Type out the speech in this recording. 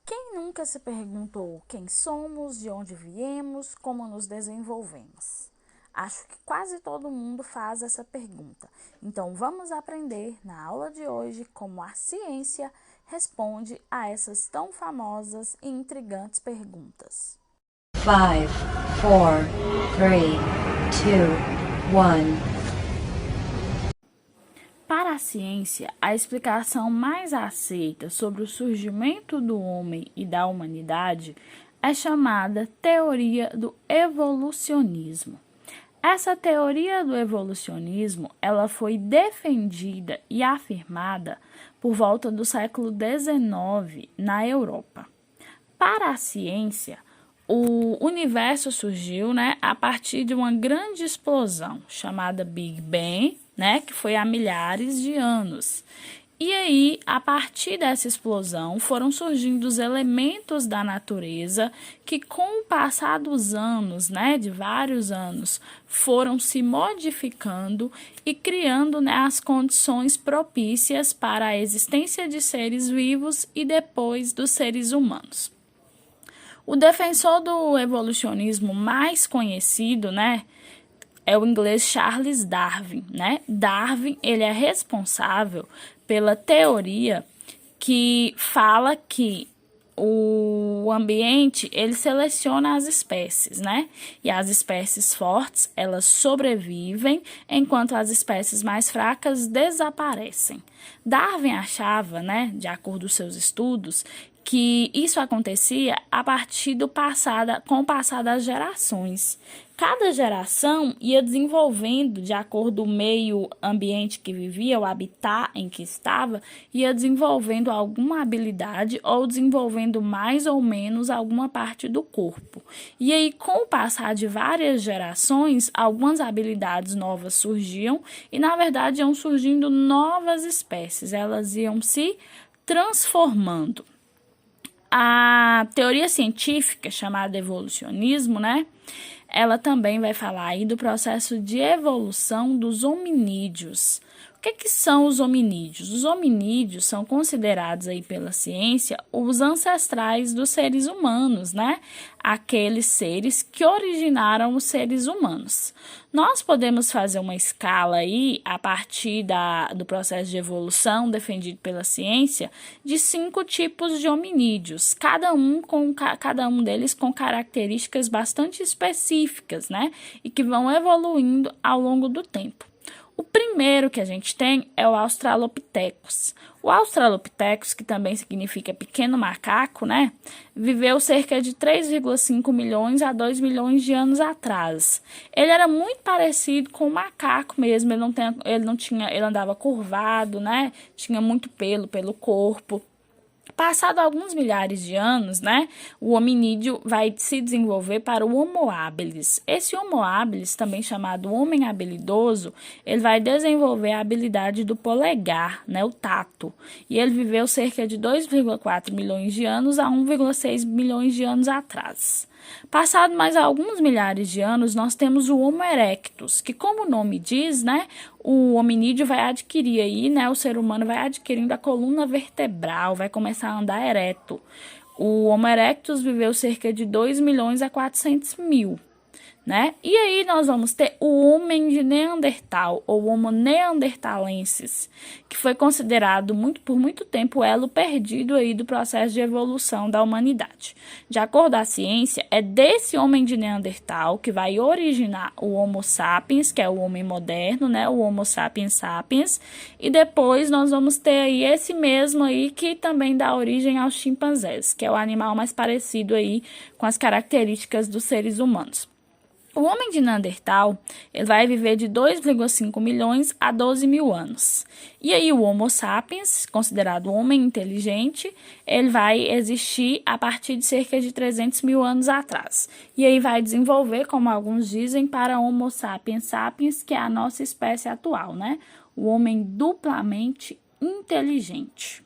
Quem nunca se perguntou quem somos, de onde viemos, como nos desenvolvemos? Acho que quase todo mundo faz essa pergunta. Então vamos aprender na aula de hoje como a ciência responde a essas tão famosas e intrigantes perguntas. 5, 4, 3, 2, 1. Para a ciência, a explicação mais aceita sobre o surgimento do homem e da humanidade é chamada teoria do evolucionismo. Essa teoria do evolucionismo, ela foi defendida e afirmada por volta do século XIX na Europa. Para a ciência, o universo surgiu, a partir de uma grande explosão chamada Big Bang, que foi há milhares de anos. E aí, a partir dessa explosão, foram surgindo os elementos da natureza que, com o passar dos anos, de vários anos, foram se modificando e criando as condições propícias para a existência de seres vivos e depois dos seres humanos. O defensor do evolucionismo mais conhecido, é o inglês Charles Darwin, Darwin, ele é responsável pela teoria que fala que o ambiente, ele seleciona as espécies, E as espécies fortes, elas sobrevivem, enquanto as espécies mais fracas desaparecem. Darwin achava, de acordo com seus estudos, que isso acontecia a partir com o passar das gerações. Cada geração ia desenvolvendo, de acordo com o meio ambiente que vivia, o habitat em que estava, ia desenvolvendo alguma habilidade ou desenvolvendo mais ou menos alguma parte do corpo. E aí, com o passar de várias gerações, algumas habilidades novas surgiam e, na verdade, iam surgindo novas espécies. Elas iam se transformando. A teoria científica, chamada evolucionismo, ela também vai falar aí do processo de evolução dos hominídeos. O que são os hominídeos? Os hominídeos são considerados aí pela ciência os ancestrais dos seres humanos, Aqueles seres que originaram os seres humanos. Nós podemos fazer uma escala aí, a partir do processo de evolução defendido pela ciência, de 5 tipos de hominídeos, cada um deles com características bastante específicas, E que vão evoluindo ao longo do tempo. O primeiro que a gente tem é o Australopithecus. O Australopithecus, que também significa pequeno macaco, viveu cerca de 3,5 milhões a 2 milhões de anos atrás. Ele era muito parecido com o macaco mesmo, ele andava curvado, Tinha muito pelo corpo. Passado alguns milhares de anos, o hominídeo vai se desenvolver para o Homo habilis. Esse Homo habilis, também chamado homem habilidoso, ele vai desenvolver a habilidade do polegar, o tato. E ele viveu cerca de 2,4 milhões de anos a 1,6 milhões de anos atrás. Passado mais alguns milhares de anos, nós temos o Homo erectus, que, como o nome diz, o hominídeo vai adquirir aí, o ser humano vai adquirindo a coluna vertebral, vai começar a andar ereto. O Homo erectus viveu cerca de 2 milhões a 400 mil. E aí nós vamos ter o homem de Neandertal, ou Homo neanderthalensis, que foi considerado por muito tempo o elo perdido aí do processo de evolução da humanidade. De acordo com a ciência, é desse homem de Neandertal que vai originar o Homo sapiens, que é o homem moderno, o Homo sapiens sapiens, e depois nós vamos ter aí esse mesmo aí que também dá origem aos chimpanzés, que é o animal mais parecido aí com as características dos seres humanos. O homem de Neandertal, ele vai viver de 2,5 milhões a 12 mil anos. E aí o Homo sapiens, considerado homem inteligente, ele vai existir a partir de cerca de 300 mil anos atrás. E aí vai desenvolver, como alguns dizem, para Homo sapiens sapiens, que é a nossa espécie atual, O homem duplamente inteligente.